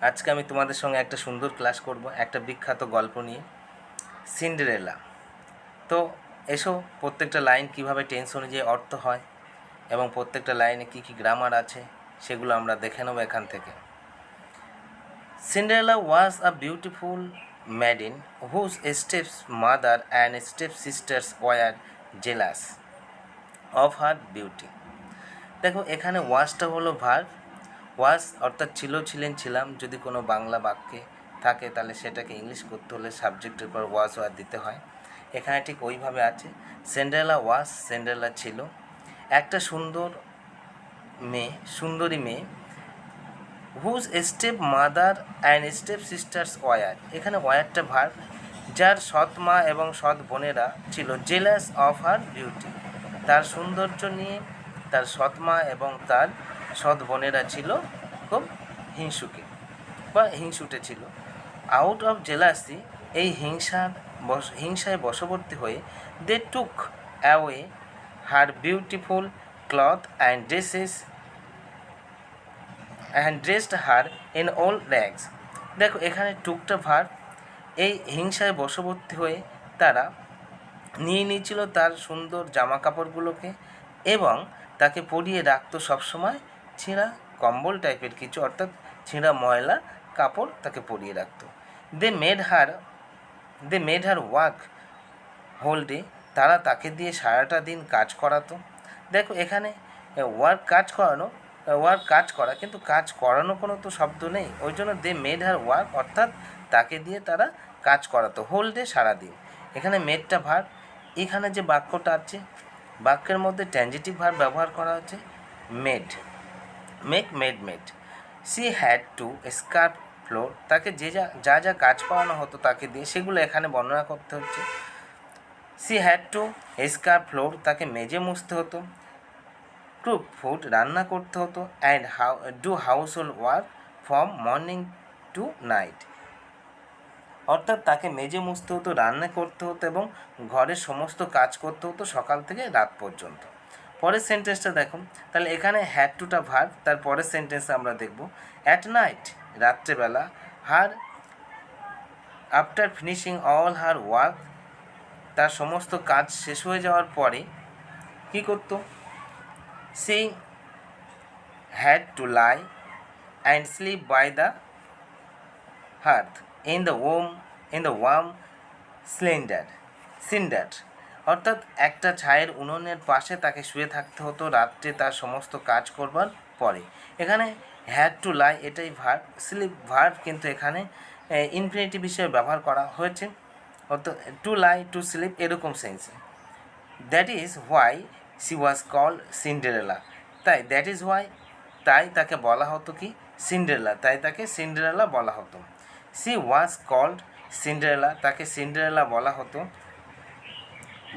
আজকে আমি তোমাদের সঙ্গে একটা সুন্দর ক্লাস করব একটা বিখ্যাত গল্প নিয়ে, সিন্ডারেলা। তো এসো, প্রত্যেকটা লাইন কিভাবে টেন্স অনুযায়ী অর্থ হয় এবং প্রত্যেকটা লাইনে কী কী গ্রামার আছে সেগুলো আমরা দেখে নেব এখান থেকে। Cinderella was a beautiful maiden whose stepmother and stepsisters were jealous of her beauty. দেখো, এখানে ওয়াজটা হলো ভার্ব। ওয়াজ অর্থাৎ ছিল, ছিলেন, ছিলাম। যদি কোনো বাংলা বাক্যে থাকে তাহলে সেটাকে ইংলিশ করতে হলে সাবজেক্টের পর ওয়াজ ওয়ার দিতে হয়। এখানে ঠিক ওইভাবে আছে। সিন্ডারেলা ওয়াজ, সিন্ডারেলা ছিল একটা সুন্দরী মেয়ে, whose step mother and step sisters were. এখানে ওয়ারটা ভার্ব, যার সৎ মা এবং সৎ বোনেরা ছিল জেলাস অফ হার বিউটি। তার সৌন্দর্য নিয়ে তার সৎ মা এবং তার সৎ বোনেরা ছিল খুব হিংসুটে ছিল। আউট অফ জেলাসি, এই হিংসায় বশবর্তী হয়ে they took away her beautiful cloth and dressed her in all rags. দেখো, এখানে টুকটা ভার, এই হিংসায় বশবর্তী হয়ে তারা নিয়ে নিয়েছিল তার সুন্দর জামা কাপড়গুলোকে এবং তাকে পরিয়ে রাখতো সবসময় ছেঁড়া কম্বল টাইপের কিছু, অর্থাৎ ছেঁড়া ময়লা কাপড় তাকে পরিয়ে রাখতো। They made her work whole day, তারা তাকে দিয়ে সারাটা দিন কাজ করাতো। দেখো, এখানে কাজ করা, কিন্তু কাজ করানো কোনো তো শব্দ নেই, ওই জন্য দে মেড হার ওয়ার্ক, অর্থাৎ তাকে দিয়ে তারা কাজ করাতো হোল ডে, সারাদিন। এখানে মেডটা ভার্ব। এখানে যে বাক্যটা আছে, বাক্যের মধ্যে ট্রানজিটিভ ভার্ব ব্যবহার করা হচ্ছে made, made. C had two স্কার্প floor, তাকে যা যা কাজ করানো হতো তাকে দিয়ে সেগুলো এখানে বর্ণনা করতে হচ্ছে। সি হ্যাড টু স্কার্প ফ্লোর, তাকে মেজে মুছতে হতো। কুক ফুড, রান্না করতে হতো। And do house hold work from morning to night, অর্থাৎ তাকে মেজে মুছতে হতো, রান্না করতে হতো এবং ঘরের সমস্ত কাজ করতে হতো সকাল থেকে রাত পর্যন্ত। পরের সেন্টেন্সটা দেখো, তাহলে এখানে হ্যাড টুটা ভার্ব, তার পরের সেন্টেন্সে আমরা দেখব অ্যাট নাইট, রাত্রেবেলা, after finishing all her work, তার সমস্ত কাজ শেষ হয়ে যাওয়ার পরে কী করতো? She had to lie and sleep by the hearth in the warm cinder, অর্থাৎ একটা ছায়ের উনুনের পাশে তাকে শুয়ে থাকতে হতো রাত্রে তার সমস্ত কাজ করবার পরে। এখানে হ্যাড টু লাই এটাই ভার্ব, স্লিপ ভার্ব কিন্তু এখানে ইনফিনিটিভ হিসেবে ব্যবহার করা হয়েছে, অর্থাৎ টু লাই, টু স্লিপ, এরকম সেন্সে। That is why she was called Cinderella, তাই তাকে বলা হতো কি? সিন্ডারেলা, তাই তাকে সিন্ডারেলা বলা হতো। শি ওয়াজ কল্ড সিন্ডারেলা, তাকে সিন্ডারেলা বলা হতো।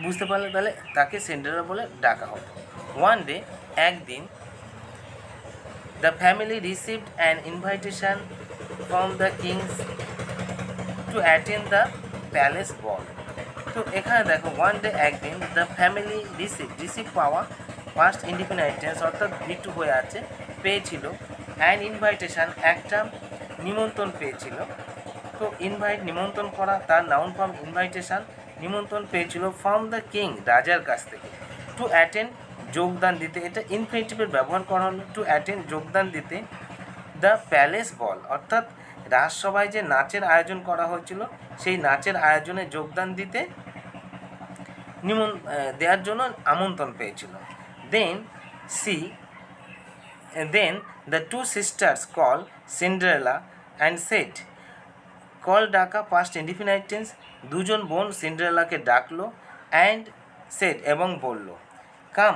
বুঝতে পারলে? তাহলে তাকে সিন্ডারেলা বলে ডাকা হতো। ওয়ান ডে, একদিন, the family received an invitation from the kings to attend the palace ball. তো এখানে দেখো, ওয়ান ডে, একদিন, দ্য ফ্যামিলি রিসিভ পাওয়া ফার্স্ট ইন্ডিপেন্ডেন্ট টেন্স, অর্থাৎ V2 হয়ে আছে, পেয়েছিল। অ্যান ইনভাইটেশন, একটা নিমন্ত্রণ পেয়েছিল। তো নিমন্ত্রণ করা, তার নাউন ফর্ম ইনভাইটেশন, নিমন্ত্রণ পেয়েছিল ফ্রম দ্য কিং, রাজার কাছ থেকে। টু অ্যাটেন্ড, যোগদান দিতে, এটা ইনফিনিটিভের ব্যবহার করা হলো। টু অ্যাটেন্ড, যোগদান দিতে। দ্য প্যালেস বল, অর্থাৎ রাজসভায় যে নাচের আয়োজন করা হয়েছিল সেই নাচের আয়োজনে যোগদান দিতে দেওয়ার জন্য আমন্ত্রণ পেয়েছিল। Then the two sisters call Cinderella and said, call ডাকা পাস্ট ইনডিফিনাইট টেন্স, দুজন বোন সিন্ডারেলাকে ডাকলো, অ্যান্ড সেড, এবং বলল, comb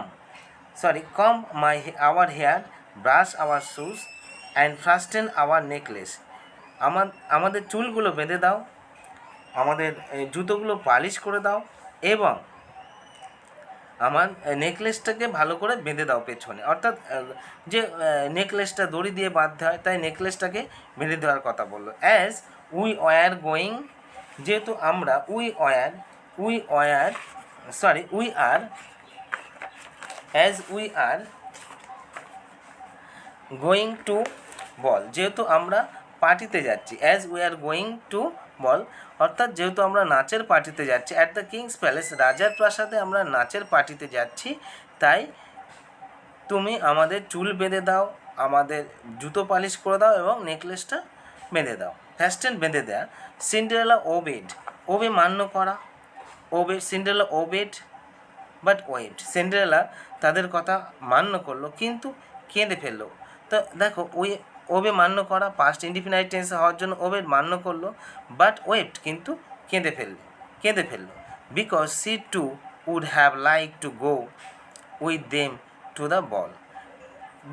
our hair, brush our shoes and fasten our necklace, আমাদের চুলগুলো বেঁধে দাও, আমাদের জুতোগুলো পালিশ করে দাও এবং আমার নেকলেসটাকে ভালো করে বেঁধে দাও পেছনে, অর্থাৎ যে নেকলেসটা দড়ি দিয়ে বাঁধতে হয়, তাই নেকলেসটাকে বেঁধে দেওয়ার কথা বললো। অ্যাজ উই আর গোয়িং, যেহেতু আমরা গোয়িং টু বল, যেহেতু আমরা পার্টিতে যাচ্ছি, as we are going to ball, অর্থাৎ যেহেতু আমরা নাচের পার্টিতে যাচ্ছি, অ্যাট দ্য কিংস প্যালেস, রাজার প্রাসাদে আমরা নাচের পার্টিতে যাচ্ছি, তাই তুমি আমাদের চুল বেঁধে দাও, আমাদের জুতো পালিশ করে দাও এবং নেকলেসটা বেঁধে দাও, ফ্যাস্টেন বেঁধে দেয়া। সিন্ডারেলা ওবেড, ওবে মান্য করা, obey, Cinderella obeyed but wept, সিন্ডারেলা তাদের কথা মান্য করলো কিন্তু কেঁদে ফেললো। তো দেখো ওই ওবে মান্য করা পাস্ট ইনডিফিনাইট টেন্সে হওয়ার জন্য ওবে মান্য করলো, বাট ওয়েট কিন্তু কেঁদে ফেললো because she too would have like to go with them to the ball,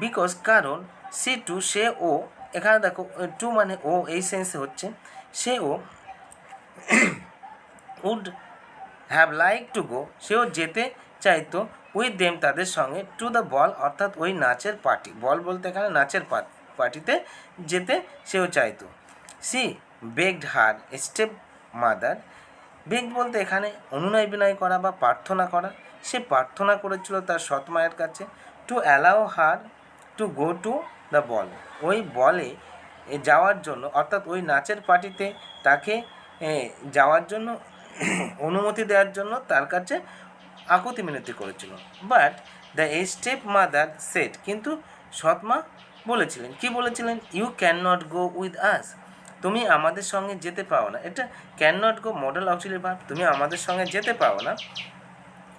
because কারণ সি টু সে ও, এখানে দেখো টু মানে ও এই সেন্সে হচ্ছে, সে ও would have like to go, সেও যেতে চাইতো উইথ দেম তাদের সঙ্গে টু দ্য বল, অর্থাৎ ওই নাচের পার্টি, বল বলতে এখানে নাচের পার্টিতে যেতে সেও চাইতো। সি বেগড হার স্টেপ মাদার, বেগ বলতে এখানে অনুনয় বিনয় করা বা প্রার্থনা করা, সে প্রার্থনা করেছিল তার সৎ মায়ের কাছে to allow her to go to the বল, ওই বলে যাওয়ার জন্য, অর্থাৎ ওই নাচের পার্টিতে তাকে যাওয়ার জন্য অনুমতি দেওয়ার জন্য তার কাছে আকুতি মিনতি করেছিল। But the step mother said, কিন্তু সৎমা বলেছিলেন, কি বলেছিলেন, you can not go with us, তুমি আমাদের সঙ্গে যেতে পারো না, এটা can not go modal auxiliary verb, তুমি আমাদের সঙ্গে যেতে পারো না,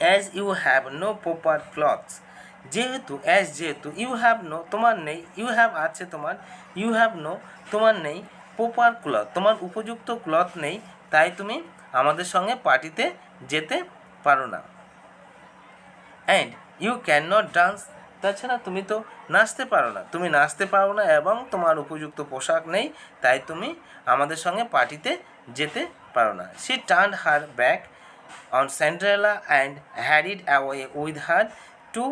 as you have no proper clothes, যেহেতু ইউ হ্যাভ নো তোমার নেই, ইউ হ্যাভ আছে তোমার, ইউ হ্যাভ নো তোমার নেই, প্রপার ক্লথ তোমার উপযুক্ত ক্লথ নেই, তাই তুমি আমাদের সঙ্গে পার্টিতে যেতে পারো না। And you can not dance, তাছাড়া তুমি তো নাচতে পারো না এবং তোমার উপযুক্ত পোশাক নেই, তাই তুমি আমাদের সঙ্গে পার্টিতে যেতে পারো না। She turned her back on Cinderella and hurried away with her two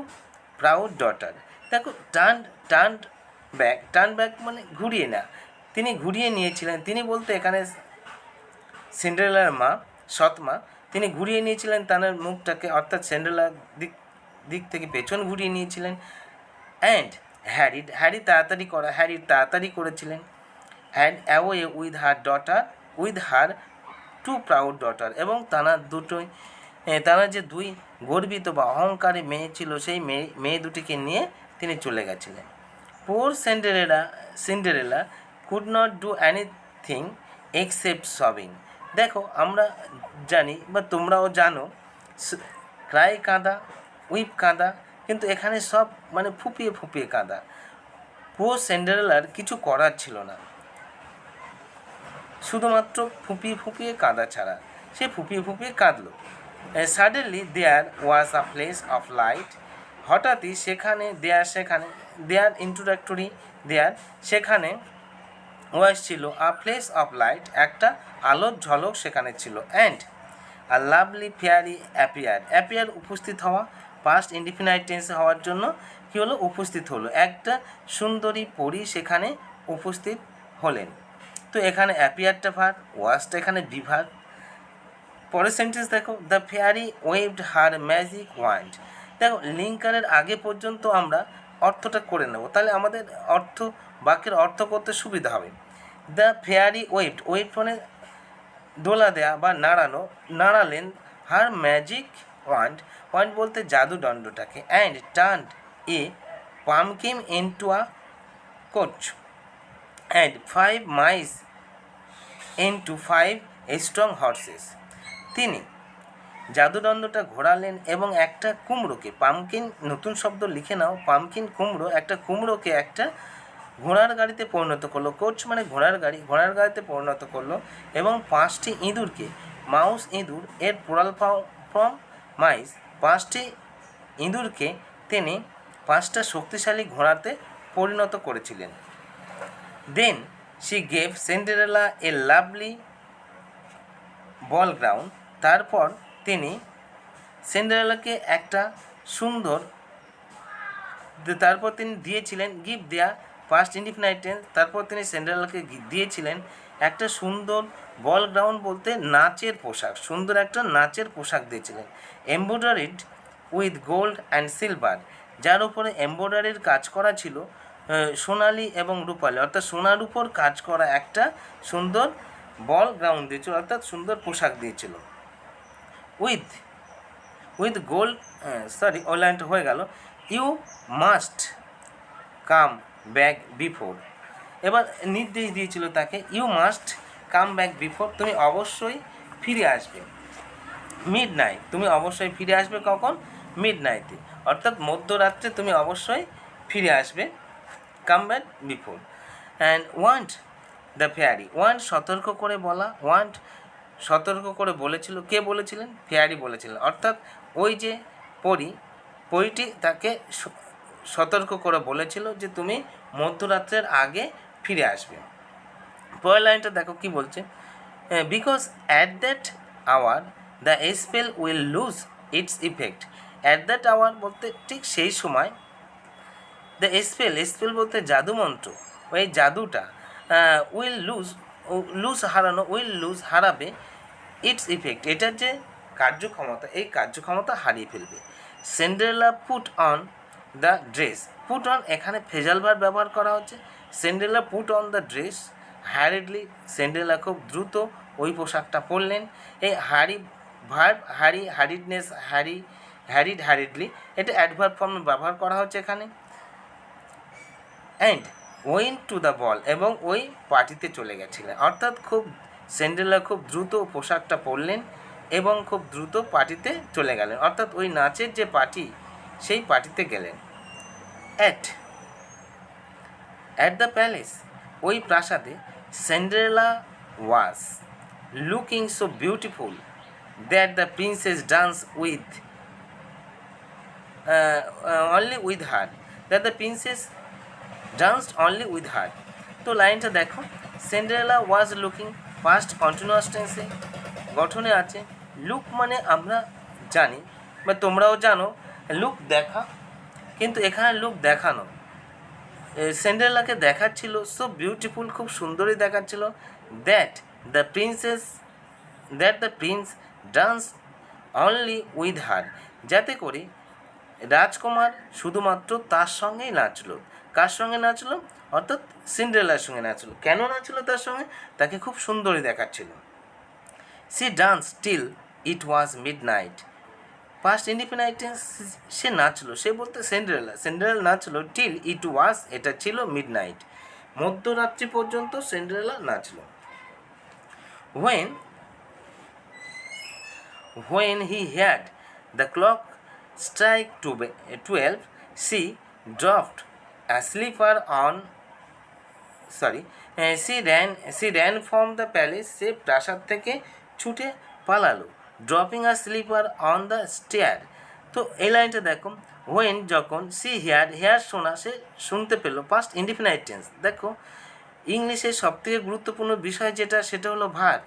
proud daughter, দেখো টার্ন ব্যাক মানে ঘুরিয়ে না, তিনি ঘুরিয়ে নিয়েছিলেন, তিনি বলতে এখানে সিন্ডারেলার মা, সৎমা, তিনি ঘুরিয়ে নিয়েছিলেন তার মুখটাকে, অর্থাৎ সিন্ডারেলার দিক থেকে পেছন ঘুরিয়ে নিয়েছিলেন। অ্যান্ড হ্যারি তাড়াতাড়ি করেছিলেন, and away with her two proud daughter, এবং তারা যে দুই গর্বিত বা অহংকারী মেয়ে ছিল, সেই মেয়ে দুটিকে নিয়ে তিনি চলে গেছিলেন। Poor Cinderella could not do anything except sobbing, দেখো আমরা জানি বা তোমরাও জানো, ক্রাই কাঁদা, উইপ কাঁদা, কিন্তু এখানে সব মানে ফুপিয়ে কাঁদা। পুয়ার সিন্ডারেলার কিছু করার ছিল না, শুধুমাত্র ফুপিয়ে কাঁদা ছাড়া, সে ফুপিয়ে কাঁদলো। Suddenly there was a place of light, হঠাৎই দেয়ার ইন্ট্রোডাক্টরি সেখানে ওয়াজ ছিল আ প্লেস অফ লাইট, একটা আলোর ঝলক সেখানে ছিল। And a lovely fairy appear উপস্থিত হওয়া, পাস্ট ইনডিফিনাইট টেন্সে হওয়ার জন্য কী হলো, উপস্থিত হলো, একটা সুন্দরী পরী সেখানে উপস্থিত হলেন। তো এখানে অ্যাপিয়ারটা ভার্ব, ওয়াজটা এখানে বিভাগ। পরের সেন্টেন্স দেখো, the fairy waved her magic wand, দেখো লিঙ্কারের আগে পর্যন্ত আমরা অর্থটা করে নেব, তাহলে আমাদের বাক্যের অর্থ করতে সুবিধা হবে। দ্য ফেয়ারি ওয়েভড মানে দোলা দেয়া বা নাড়ালেন, হার ম্যাজিক ওয়ান্ড বলতে জাদুদণ্ডটাকে, and turned a pumpkin into a coach and 5 mice into 5 strong horses, তিনি জাদুদণ্ডটা ঘোরালেন এবং একটা কুমড়োকে, পামকিন নতুন শব্দ লিখে নাও, পামকিন কুমড়ো, একটা কুমড়োকে একটা ঘোড়ার গাড়িতে পরিণত করলো, কোচ মানে ঘোড়ার গাড়িতে পরিণত করলো, এবং 5টি ইঁদুরকে, মাউস ইঁদুর এর প্লুরাল ফর্ম মাইস, 5টি ইঁদুরকে তিনি 5টা শক্তিশালী ঘোড়াতে পরিণত করেছিলেন। Then she gave Cinderella a lovely ball ground, তারপর তিনি সিন্ডারেলাকে একটা সুন্দর, তারপর তিনি দিয়েছিলেন, গিভ দেয়া পাস্ট ইনডিফিনাইট টেন্স, তারপর তিনি সিন্ডারেলাকে দিয়েছিলেন একটা সুন্দর বল গ্রাউন্ড বলতে নাচের পোশাক, সুন্দর একটা নাচের পোশাক দিয়েছিলেন। Embroidered with gold and silver, যার উপরে এমব্রয়ডারির কাজ করা ছিল সোনালি এবং রূপালি অর্থাৎ সোনার উপর কাজ করা একটা সুন্দর বল গ্রাউন্ড দিয়েছিল, অর্থাৎ সুন্দর পোশাক দিয়েছিল। উইথ উইথ গোল্ড, ওই লাইনটা হয়ে গেল। You must come back before. এবার নির্দেশ দিয়েছিল তাকে, you must come back before, তুমি অবশ্যই ফিরে আসবে। মিড নাইট, তুমি অবশ্যই ফিরে আসবে কখন? মিড নাইটে, অর্থাৎ মধ্যরাত্রে তুমি অবশ্যই ফিরে আসবে। Come back before. And warned the fairy, warned সতর্ক করে বলা, ওয়ান্ট সতর্ক করে বলেছিল, কে বলেছিলেন? ফেয়ারি বলেছিলেন, অর্থাৎ ওই যে পরীটি তাকে সতর্ক করে বলেছিল যে তুমি মধ্যরাত্রের আগে ফিরে আসবে। পরের লাইনটা দেখো কি বলছে, because at that hour the spell will lose its effect. At that hour বলতে ঠিক সেই সময়, দ্য স্পেল বলতে জাদুমন্ত্র, ওই জাদুটা উইল লুজ হারানো, উইল লুজ হারাবে, ইটস ইফেক্ট এটার যে কার্যক্ষমতা, এই কার্যক্ষমতা হারিয়ে ফেলবে। Cinderella put on the dress, put on এখানে ফ্রেজাল ভার্ব ব্যবহার করা হচ্ছে। Cinderella put on the dress hurriedly, Cinderella খুব দ্রুত ওই পোশাকটা পরলেন। এই হ্যারিডনেস, হ্যারিডলি, এটা অ্যাডভার্ব ফর্মে ব্যবহার করা হচ্ছে এখানে। অ্যান্ড ওয়েন্ট টু দ্য বল, এবং ওই পার্টিতে চলে গেছিলেন, অর্থাৎ সিন্ডারেলা খুব দ্রুত পোশাকটা পরলেন এবং খুব দ্রুত পার্টিতে চলে গেলেন, অর্থাৎ ওই নাচের যে পার্টি সেই পার্টিতে গেলেন। অ্যাট দ্য প্যালেস, ওই প্রাসাদে, Cinderella was looking so beautiful that the princess dance with only with her, that the princess danced only with her. তো লাইনটা দেখো, Cinderella was looking, past continuous টেন্সে গঠনে আছে। লুক মানে আমরা জানি বা তোমরাও জানো, লুক দেখা, কিন্তু এখানে লুক দেখানো। সিন্ডারেলাকে দেখাচ্ছিল সো বিউটিফুল, খুব সুন্দরী দেখাচ্ছিল। That the Prince dance only with হার, যাতে করে রাজকুমার শুধুমাত্র তার সঙ্গেই নাচলো। কার সঙ্গে নাচলো? অর্থাৎ সিন্ডারেলার সঙ্গে নাচলো। কেন নাচলো তার সঙ্গে? তাকে খুব সুন্দরী দেখাচ্ছিল। She dance till it was midnight, past indefinite tense, সে নাচলো, সে বলতে সিন্ডারেলা নাচলো, টিল ইট ওয়াজ এটা ছিল মিড নাইট, মধ্যরাত্রি পর্যন্ত Cinderella নাচলো। When he heard the clock strike 12, she dropped a slipper on, she ran from the palace, সে প্রাসাদ থেকে ছুটে পালালো। Dropping a slipper on the stair. তো এই লাইনটা দেখো, হোয়েন যখন, সি হেয়ার শোনা, সে শুনতে পেলো, পাস্ট ইনডিফিনাইট টেন্স। দেখো ইংলিশের সবথেকে গুরুত্বপূর্ণ বিষয় যেটা, সেটা হলো ভার্ব।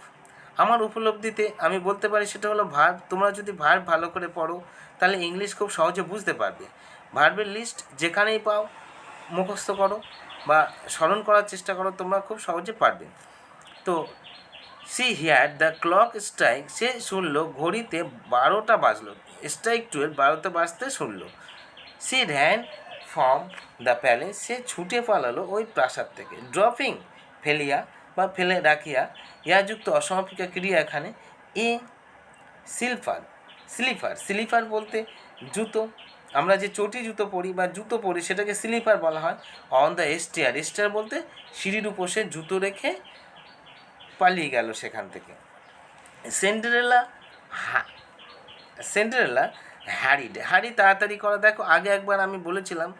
আমার উপলব্ধিতে আমি বলতে পারি সেটা হলো ভার্ব। তোমরা যদি ভার্ব ভালো করে পড়ো তাহলে ইংলিশ খুব সহজে বুঝতে পারবে। ভার্বের লিস্ট যেখানেই পাও মুখস্থ করো বা স্মরণ করার চেষ্টা করো, তোমরা খুব সহজে পারবে। তো she hear the clock strike, সে শুনলো ঘড়িতে 12টা বাজলো। স্ট্রাইক 12, 12টা বাজতে শুনলো। She ran from the palace, সে ছুটে পালালো ওই প্রাসাদ থেকে। ড্রপিং ফেলিয়া বা ফেলে রাখিয়া, ইহাযুক্ত অসমাপিকা ক্রিয়া এখানে। এ স্লিপার বলতে জুতো, আমরা যে চটি জুতো পরি বা জুতো পরি সেটাকে স্লিপার বলা হয়। অন দ্য স্টেয়ার বলতে সিঁড়ির উপর সে জুতো রেখে পালিয়ে গেল সেখান থেকে। সিন্ডারেলা হারি তাড়াতাড়ি করা। দেখো আগে একবার আমি বলেছিলাম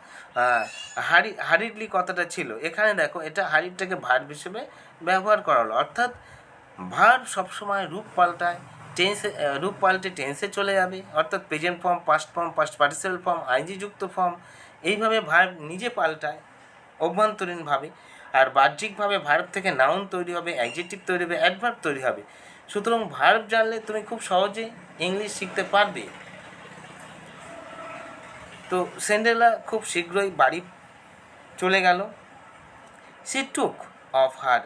হারিডলি কথাটা ছিল, এখানে দেখো এটা হারিডটাকে ভার্ব হিসেবে ব্যবহার করা হলো, অর্থাৎ ভার্ব সবসময় রূপ পাল্টায়, রূপ পাল্টে টেন্সে চলে যাবে, অর্থাৎ present form, past form, past participle form, I N G যুক্ত ফর্ম, এইভাবে ভার্ব নিজে পাল্টায় অভ্যন্তরীণভাবে। আর বাহ্যিকভাবে ভার্ব থেকে নাউন তৈরি হবে, অ্যাডজেক্টিভ তৈরি হবে, অ্যাডভার্ব তৈরি হবে। সুতরাং ভার্ব জানলে তুমি খুব সহজে ইংলিশ শিখতে পারবে। তো সিন্ডারেলা খুব শীঘ্রই বাড়ি চলে গেল। She took off her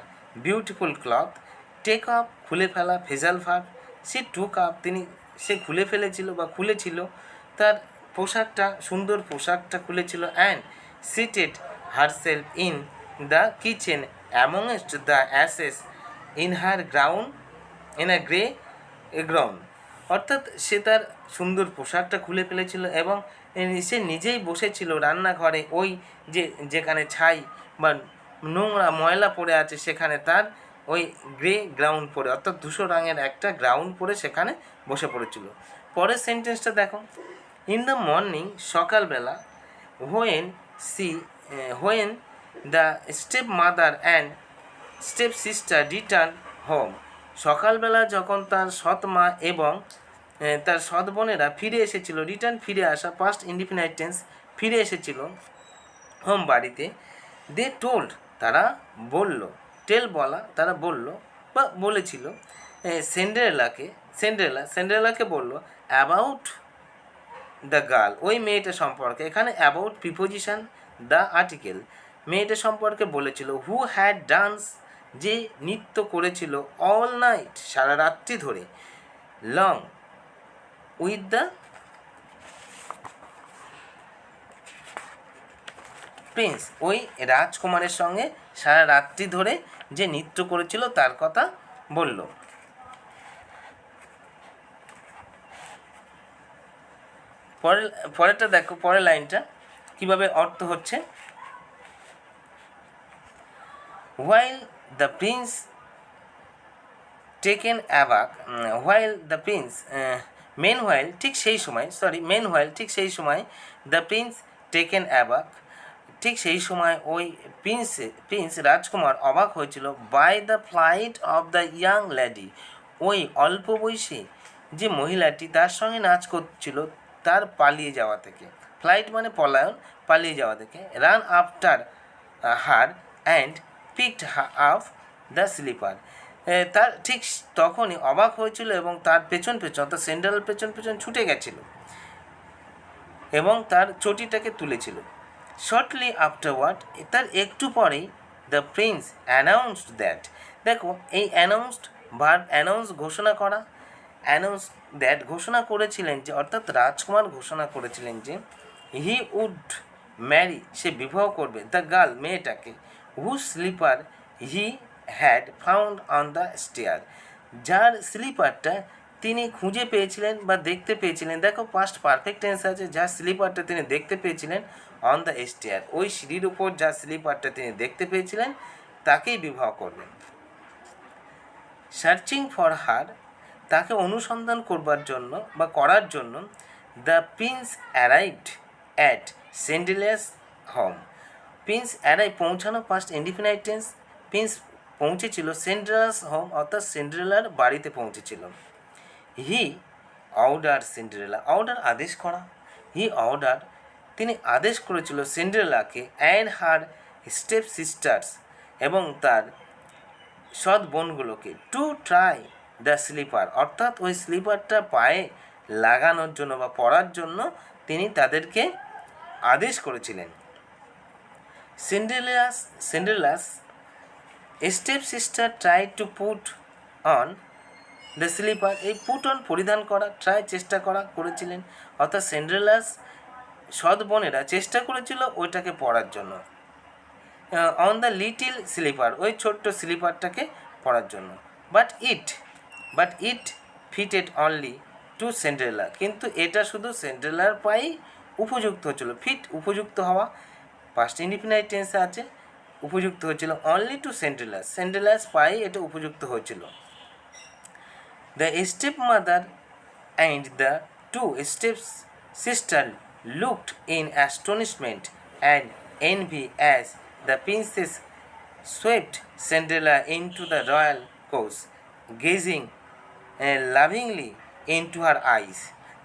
beautiful cloth, take up খুলে ফেলা, phrasal verb. She took up, সে খুলে ফেলেছিল বা খুলেছিল তার পোশাকটা, সুন্দর পোশাকটা খুলেছিল। And seated herself in the kitchen amongst the ashes in her ground in a grey ground. অর্থাৎ সে তার সুন্দর পোশাকটা খুলে ফেলেছিল এবং সে নিজেই বসেছিল রান্নাঘরে, ওই যেখানে ছাই বা নোংরা ময়লা পড়ে আছে সেখানে তার ওই গ্রে গ্রাউন্ড পরে, অর্থাৎ ধূসর রঙের একটা গ্রাউন্ড পরে সেখানে বসে পড়েছিল। পরের সেন্টেন্সটা দেখো, ইন দ্য মর্নিং সকালবেলা, when the step mother and step sister return home, সকালবেলা যখন তার সৎ মা এবং তার সৎ বোনেরা ফিরে এসেছিল, রিটার্ন ফিরে আসা, পাস্ট ইনডিফিনাইট টেন্স, ফিরে এসেছিল হোম বাড়িতে, দে টোল্ড তারা বলল, টেল বলা, তারা বলল বা বলেছিল সেন্ডারেলাকে বলল অ্যাবাউট দ্য গার্ল, ওই মেয়েটা সম্পর্কে, এখানে অ্যাবাউট প্রিপোজিশন, দ্য আর্টিকেল, মেয়েটা সম্পর্কে বলেছিল, হু হ্যাড ডান্স, যে নৃত্য করেছিল, অল নাইট সারা রাত্রি ধরে, লং উইথ দ্য প্রিন্স, ওই রাজকুমারের সঙ্গে সারা রাত্রি ধরে যে নৃত্য করেছিল তার কথা বলল। পরেরটা দেখো, পরের লাইনটা কীভাবে অর্থ হচ্ছে, while the prince taken aback, meanwhile ঠিক সেই সময় the prince taken aback, ঠিক সেই সময় ওই প্রিন্স রাজকুমার অবাক হয়েছিল, by the flight of the young lady, ওই অল্প বয়সী যে মহিলাটি তার সঙ্গে নাচ করছিল তার পালিয়ে যাওয়া থেকে, ফ্লাইট মানে পলায়ন, পালিয়ে যাওয়া থেকে, ran after her and picked up the slipper, তার ঠিক তখনই অবাক হয়েছিল এবং তার পেছন অর্থাৎ সেন্ড্রেলার পেছন ছুটে গেছিল এবং তার চটিটাকে তুলেছিল। শর্টলি আফটারওয়ার্ড, তার একটু পরেই দ্য প্রিন্স অ্যানাউন্সড দ্যাট, দেখো এই অ্যানাউন্সড ভার্ব, অ্যানাউন্স ঘোষণা করা, অ্যানাউন্স দ্যাট ঘোষণা করেছিলেন যে, অর্থাৎ রাজকুমার ঘোষণা করেছিলেন যে হি উড ম্যারি, সে বিবাহ করবে, দ্য গার্ল মেয়েটাকে, who slipper he had found on the stair, যার স্লিপারটা তিনি খুঁজে পেয়েছিলেন বা দেখতে পেয়েছিলেন, দেখো পাস্ট পারফেক্ট টেন্স আছে, যার স্লিপারটা তিনি দেখতে পেয়েছিলেন অন দ্য স্টেয়ার, ওই সিঁড়ির উপর যার স্লিপারটা তিনি দেখতে পেয়েছিলেন তাকেই বিবাহ করবেন। সার্চিং ফর হার, তাকে অনুসন্ধান করার জন্য the prince arrived at Cinderella's home, prince পৌঁছানো, পাস্ট ইনডিফিনাইট টেন্স, প্রিন্স পৌঁছেছিল সেন্ডেরিয়াস হোম, অর্থাৎ সেন্ড্রেলার বাড়িতে পৌঁছেছিল। হি অর্ডার সিন্ডারেলা, অর্ডার আদেশ করা, হি অর্ডার তিনি আদেশ করেছিল সিন্ডারেলাকে অ্যান্ড হার স্টেপ সিস্টার্স, এবং তার সৎ বোনগুলোকে, টু ট্রাই দ্য স্লিপার, অর্থাৎ ওই স্লিপারটা পায়ে লাগানোর জন্য বা পরার জন্য তিনি তাদেরকে আদেশ করেছিলেন। Cinderella's step sister try to put on the slipper, এই পুট অন পরিধান করা, ট্রাই চেষ্টা করেছিলেন, অর্থাৎ সিন্ডারেলাস সৎ বোনেরা চেষ্টা করেছিল ওইটাকে পরার জন্য, অন দ্য লিটিল স্লিপার, ওই ছোট্ট স্লিপারটাকে পরার জন্য, but it fitted only to Cinderella, কিন্তু এটা শুধু সিন্ডারেলার পায়েই উপযুক্ত হচ্ছিল, ফিট উপযুক্ত হওয়া, পাস্ট ইনডিফিনাইট টেন্সে আছে, উপযুক্ত হয়েছিল, অনলি টু সেন্ডেলাস পায়ে এটা উপযুক্ত হয়েছিল। The step mother and the two steps sister looked in astonishment and envy as the princess swept Cinderella into the royal coach, gazing lovingly into her eyes.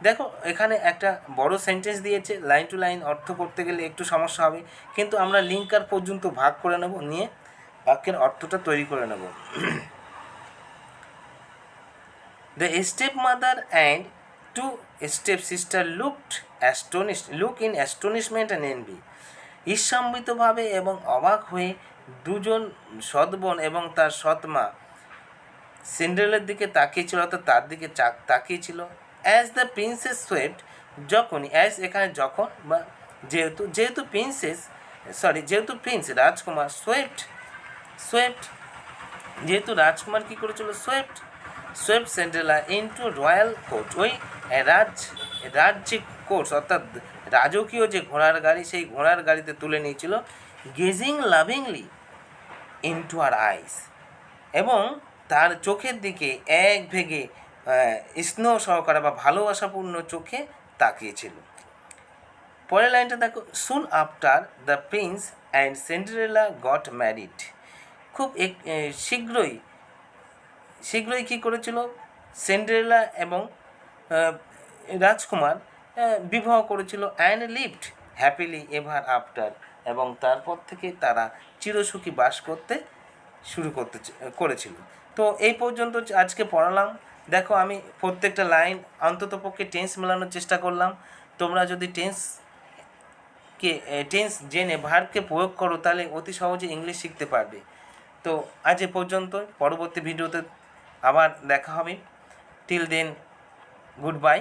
দেখো এখানে একটা বড় সেন্টেন্স দিয়েছে, লাইন টু লাইন অর্থ করতে গেলে একটু সমস্যা হবে, কিন্তু আমরা লিঙ্কার পর্যন্ত ভাগ করে নেব, নিয়ে বাক্যের অর্থটা তৈরি করে নেব। The stepmother and two stepsister look in astonishment and envy. ঈর্ষান্বিতভাবে এবং অবাক হয়ে দুজন সৎবোন এবং তার সৎ মা সিন্ডারেলার দিকে তাকিয়েছিল, অর্থাৎ তার দিকে তাকিয়েছিল। অ্যাজ দ্য প্রিন্সেস সোয়েপ্ট, যখনই, অ্যাজ এখানে যখন বা যেহেতু প্রিন্সেস সরি, যেহেতু প্রিন্স রাজকুমার সোয়েপ্ট যেহেতু রাজকুমার কী করেছিল, swept Cinderella into royal coach, ওই রাজ্যে কোচ অর্থাৎ রাজকীয় যে ঘোড়ার গাড়ি, সেই ঘোড়ার গাড়িতে তুলে নিয়েছিল, গেজিং লাভিংলি ইনটু আর আইস, এবং তার চোখের দিকে এক ভেগে স্নেহ সহকারে বা ভালোবাসাপূর্ণ চোখে তাকিয়েছিল। পরের লাইনটা দেখো, soon after the Prince and Cinderella got married, খুব শীঘ্রই কী করেছিল, সিন্ডারেলা এবং রাজকুমার বিবাহ করেছিল, and lived happily ever after, এবং তারপর থেকে তারা চিরসুখী বাস করতে করেছিল। তো এই পর্যন্ত আজকে পড়ালাম। দেখো আমি প্রত্যেকটা লাইন অন্ততপক্ষে টেন্স মেলানোর চেষ্টা করলাম। তোমরা যদি টেন্স জেনে ভার্বকে প্রয়োগ করো তাহলে অতি সহজে ইংলিশ শিখতে পারবে। তো আজ এ পর্যন্ত, পরবর্তী ভিডিওতে আবার দেখা হবে। Till then, good by.